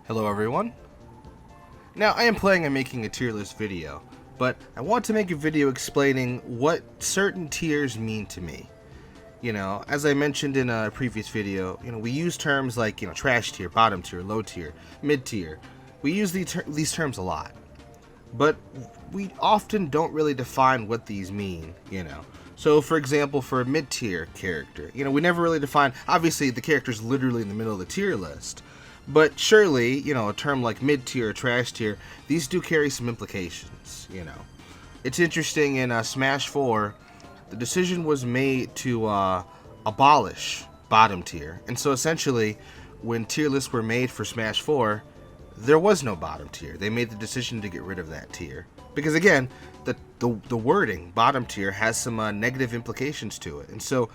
Hello everyone. Now I am planning on making a tier list video, but I want to make a video explaining what certain tiers mean to me. As I mentioned in a previous video, we use terms like, trash tier, bottom tier, low tier, mid tier. We use these terms a lot, but we often don't really define what these mean. So for example, for a mid tier character, we never really define, obviously the character's literally in the middle of the tier list, but surely, a term like mid-tier or trash tier, these do carry some implications. It's interesting, in Smash 4, the decision was made to abolish bottom tier. And so essentially, when tier lists were made for Smash 4, there was no bottom tier. They made the decision to get rid of that tier. Because again, the wording, bottom tier, has some negative implications to it. And so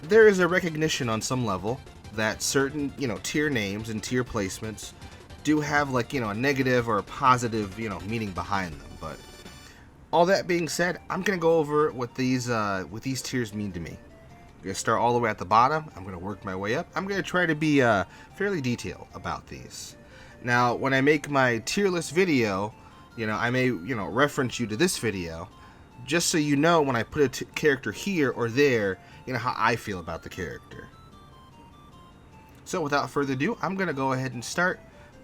there is a recognition on some level that certain, tier names and tier placements do have a negative or a positive, meaning behind them. But all that being said, I'm going to go over what these tiers mean to me. I'm going to start all the way at the bottom. I'm going to work my way up. I'm going to try to be fairly detailed about these. Now, when I make my tier list video, I may, reference you to this video, just so you know when I put a character here or there, how I feel about the character. So without further ado, I'm going to go ahead and start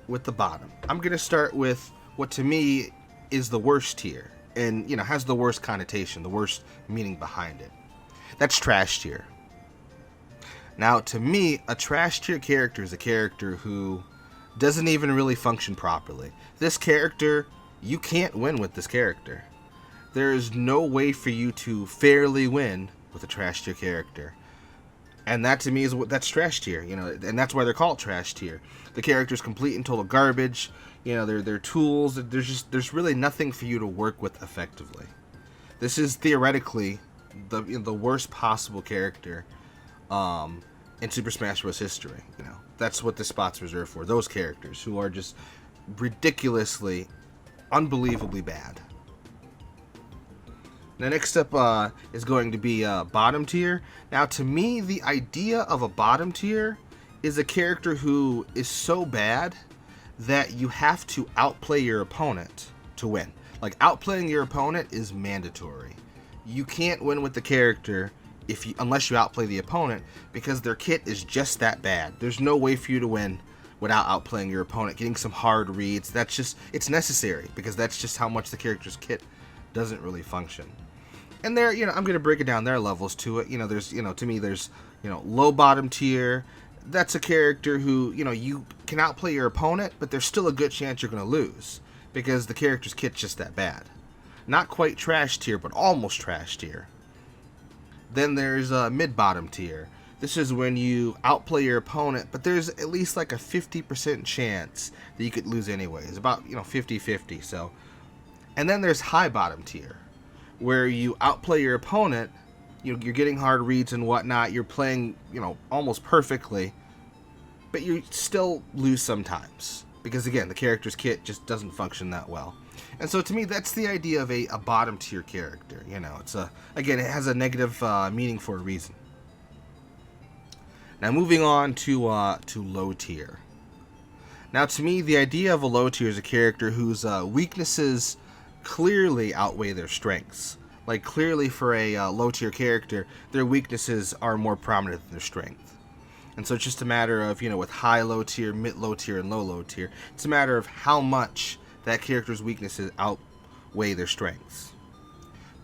with the bottom. I'm going to start with what to me is the worst tier and, has the worst connotation, the worst meaning behind it. That's trash tier. Now, to me, a trash tier character is a character who doesn't even really function properly. This character, you can't win with this character. There is no way for you to fairly win with a trash tier character. And that to me is that's trash tier, and that's why they're called trash tier. The character's complete and total garbage. They're tools. There's really nothing for you to work with effectively. This is theoretically the worst possible character in Super Smash Bros. History. That's what this spot's reserved for. Those characters who are just ridiculously, unbelievably bad. Now, next up is going to be bottom tier. Now, to me, the idea of a bottom tier is a character who is so bad that you have to outplay your opponent to win. Like, outplaying your opponent is mandatory. You can't win with the character unless you outplay the opponent, because their kit is just that bad. There's no way for you to win without outplaying your opponent, getting some hard reads. It's necessary, because that's just how much the character's kit doesn't really function. And there, I'm going to break it down. There are levels to it. There's, to me, there's, low bottom tier. That's a character who, you can outplay your opponent, but there's still a good chance you're going to lose because the character's kit's just that bad. Not quite trash tier, but almost trash tier. Then there's mid bottom tier. This is when you outplay your opponent, but there's at least like a 50% chance that you could lose anyways. About, 50-50. So, and then there's high bottom tier, where you outplay your opponent, you're getting hard reads and whatnot, you're playing, almost perfectly, but you still lose sometimes. Because again, the character's kit just doesn't function that well. And so to me, that's the idea of a bottom tier character. Again, it has a negative meaning for a reason. Now moving on to low tier. Now to me, the idea of a low tier is a character whose weaknesses clearly outweigh their strengths. Like, clearly for a low tier character, their weaknesses are more prominent than their strength. And so it's just a matter of, with high low tier, mid low tier, and low tier, it's a matter of how much that character's weaknesses outweigh their strengths.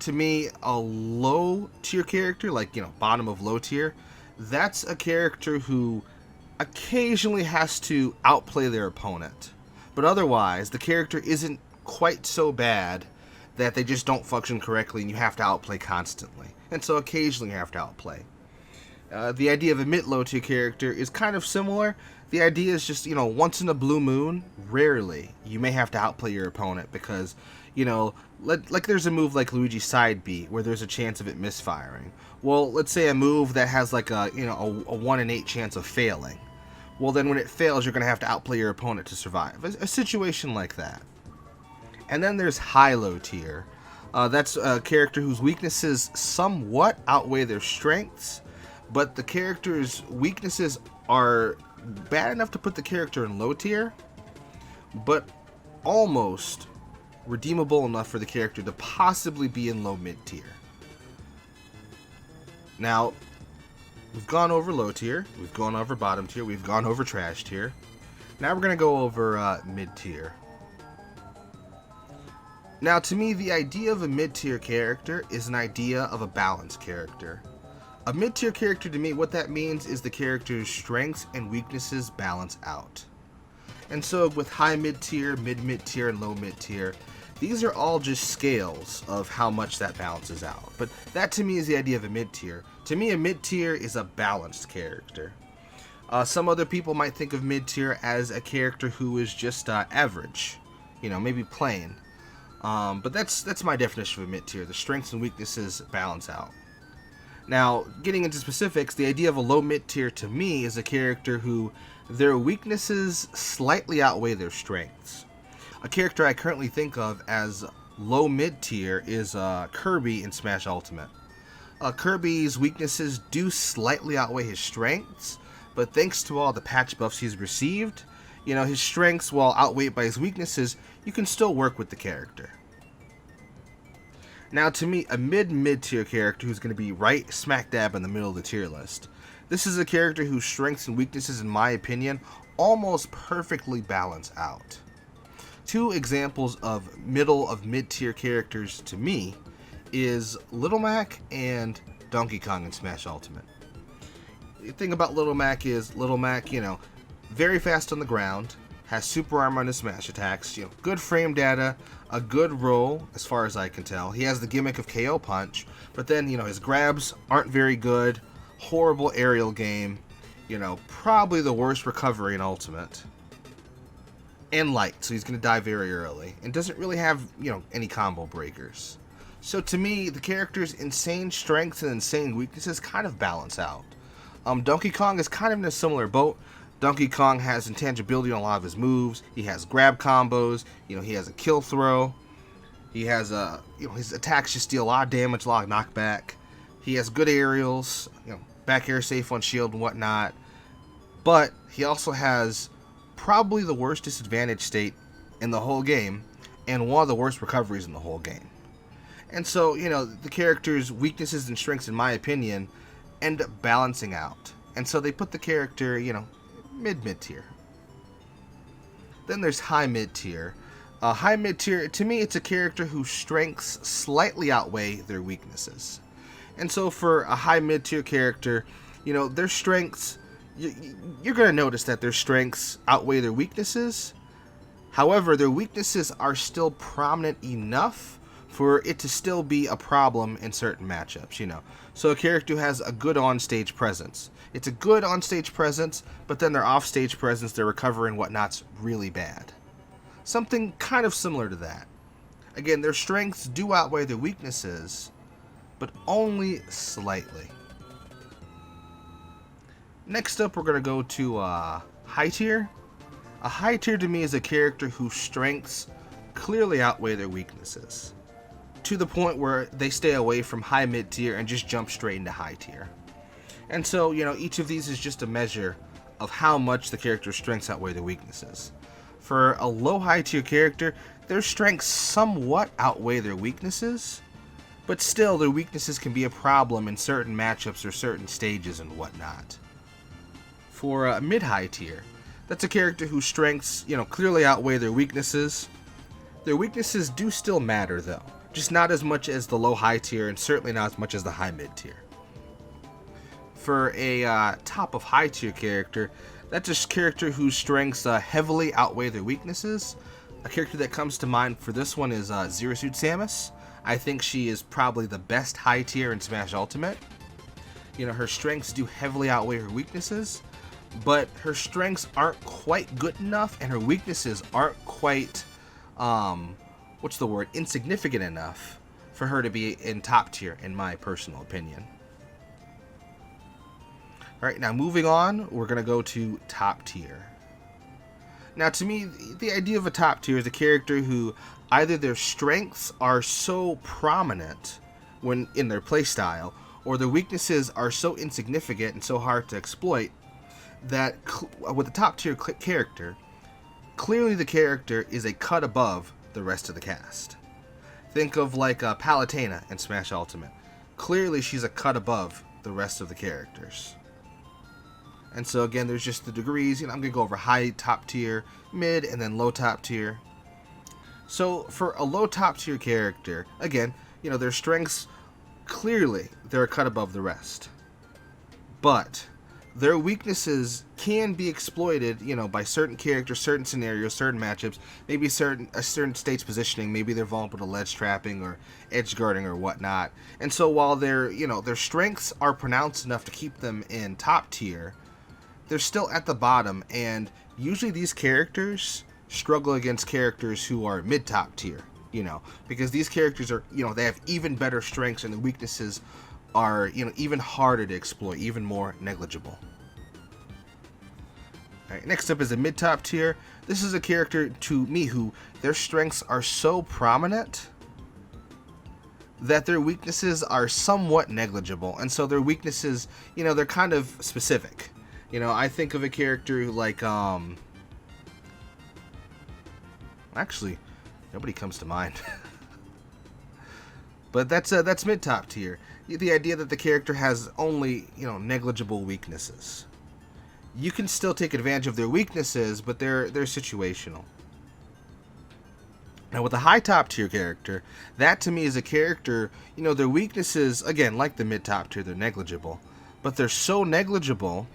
To me, a low tier character, like, bottom of low tier, that's a character who occasionally has to outplay their opponent. But otherwise, the character isn't quite so bad that they just don't function correctly and you have to outplay constantly. And so occasionally you have to outplay. The idea of a mid-low tier character is kind of similar. The idea is just, once in a blue moon, rarely, you may have to outplay your opponent because, like there's a move like Luigi's side B where there's a chance of it misfiring. Well, let's say a move that has like a 1 in 8 chance of failing. Well, then when it fails, you're going to have to outplay your opponent to survive. A situation like that. And then there's high-low tier. That's a character whose weaknesses somewhat outweigh their strengths, but the character's weaknesses are bad enough to put the character in low tier, but almost redeemable enough for the character to possibly be in low mid tier. Now, we've gone over low tier, we've gone over bottom tier, we've gone over trash tier. Now we're going to go over mid tier. Now, to me, the idea of a mid tier character is an idea of a balanced character. A mid tier character, to me, what that means is the character's strengths and weaknesses balance out. And so with high mid tier, mid tier, and low mid tier, these are all just scales of how much that balances out. But that to me is the idea of a mid tier. To me, a mid tier is a balanced character. Some other people might think of mid tier as a character who is just average, maybe plain. But that's my definition of a mid tier. The strengths and weaknesses balance out. Now, getting into specifics, the idea of a low mid tier to me is a character who their weaknesses slightly outweigh their strengths. A character I currently think of as low mid tier is Kirby in Smash Ultimate. Kirby's weaknesses do slightly outweigh his strengths, but thanks to all the patch buffs he's received, his strengths, while outweighed by his weaknesses, you can still work with the character. Now, to me, a mid tier character who's going to be right smack dab in the middle of the tier list. This is a character whose strengths and weaknesses, in my opinion, almost perfectly balance out. Two examples of mid tier characters to me is Little Mac and Donkey Kong in Smash Ultimate. The thing about Little Mac is Little Mac, very fast on the ground, has super armor on his smash attacks, good frame data, a good roll as far as I can tell. He has the gimmick of KO punch, but then, his grabs aren't very good, horrible aerial game, probably the worst recovery in Ultimate. And light, so he's going to die very early, and doesn't really have, any combo breakers. So to me, the character's insane strengths and insane weaknesses kind of balance out. Donkey Kong is kind of in a similar boat. Donkey Kong has intangibility on a lot of his moves. He has grab combos. He has a kill throw. He has his attacks just deal a lot of damage, a lot of knockback. He has good aerials, back air safe on shield and whatnot. But he also has probably the worst disadvantage state in the whole game, and one of the worst recoveries in the whole game. And so, the character's weaknesses and strengths, in my opinion, end up balancing out. And so they put the character, mid tier. Then there's high mid tier. High mid tier, to me, it's a character whose strengths slightly outweigh their weaknesses. And so for a high mid tier character, their strengths, you're going to notice that their strengths outweigh their weaknesses. However, their weaknesses are still prominent enough for it to still be a problem in certain matchups, So a character who has a good on-stage presence. It's a good on-stage presence, but then their off-stage presence, their recovery and whatnot's really bad. Something kind of similar to that. Again, their strengths do outweigh their weaknesses, but only slightly. Next up, we're going to go to high tier. A high tier to me is a character whose strengths clearly outweigh their weaknesses, to the point where they stay away from high mid tier and just jump straight into high tier. And so, each of these is just a measure of how much the character's strengths outweigh their weaknesses. For a low high tier character, their strengths somewhat outweigh their weaknesses, but still their weaknesses can be a problem in certain matchups or certain stages and whatnot. For a mid high tier, that's a character whose strengths, clearly outweigh their weaknesses. Their weaknesses do still matter though, just not as much as the low high tier and certainly not as much as the high mid tier. For a top of high tier character, that's a character whose strengths heavily outweigh their weaknesses. A character that comes to mind for this one is Zero Suit Samus. I think she is probably the best high tier in Smash Ultimate. Her strengths do heavily outweigh her weaknesses, but her strengths aren't quite good enough and her weaknesses aren't quite, insignificant enough for her to be in top tier, in my personal opinion. Alright, now moving on, we're going to go to top tier. Now, to me, the idea of a top tier is a character who either their strengths are so prominent when in their playstyle, or their weaknesses are so insignificant and so hard to exploit that with a top tier character, clearly the character is a cut above the rest of the cast. Think of like Palutena in Smash Ultimate. Clearly she's a cut above the rest of the characters. And so again, there's just the degrees. I'm going to go over high top tier, mid, and then low top tier. So for a low top tier character, again, their strengths, clearly they're a cut above the rest. But their weaknesses can be exploited, by certain characters, certain scenarios, certain matchups, maybe a certain state's positioning. Maybe they're vulnerable to ledge trapping or edge guarding or whatnot. And so while their strengths are pronounced enough to keep them in top tier, they're still at the bottom. And usually these characters struggle against characters who are mid-top tier, because these characters are, they have even better strengths and the weaknesses are, even harder to exploit, even more negligible. Alright, next up is a mid-top tier. This is a character, to me, who their strengths are so prominent that their weaknesses are somewhat negligible. And so their weaknesses, they're kind of specific. I think of a character like, actually, nobody comes to mind. But that's mid-top tier. The idea that the character has only, negligible weaknesses. You can still take advantage of their weaknesses, but they're situational. Now with a high top tier character, that to me is a character, their weaknesses, again, like the mid-top tier, they're negligible. But they're so negligible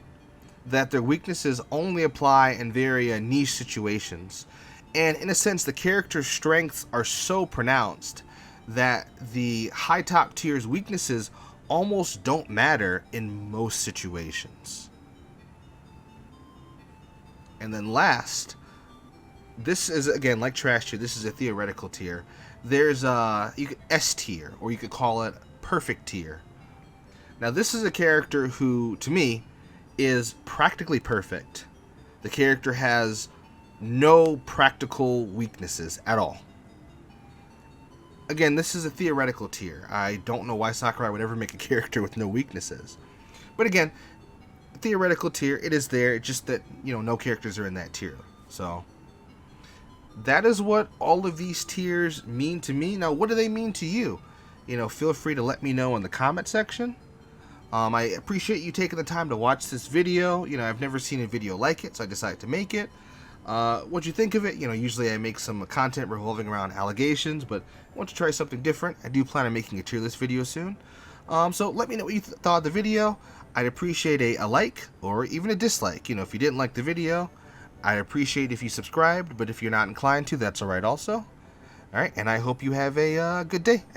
that their weaknesses only apply in very niche situations. And in a sense, the character's strengths are so pronounced that the high top tier's weaknesses almost don't matter in most situations. And then last, this is again like trash tier. This is a theoretical tier. There's S tier, or you could call it perfect tier. Now this is a character who, to me, is practically perfect. The character has no practical weaknesses at all. Again, this is a theoretical tier. I don't know why Sakurai would ever make a character with no weaknesses. But again, theoretical tier, it is there. It's just that, no characters are in that tier. So, that is what all of these tiers mean to me. Now, what do they mean to you? Feel free to let me know in the comment section. I appreciate you taking the time to watch this video. I've never seen a video like it, so I decided to make it. What'd you think of it? Usually I make some content revolving around allegations, but I want to try something different. I do plan on making a tier list video soon. So let me know what you thought of the video. I'd appreciate a like or even a dislike. If you didn't like the video, I'd appreciate if you subscribed, but if you're not inclined to, that's alright also. Alright, and I hope you have a good day.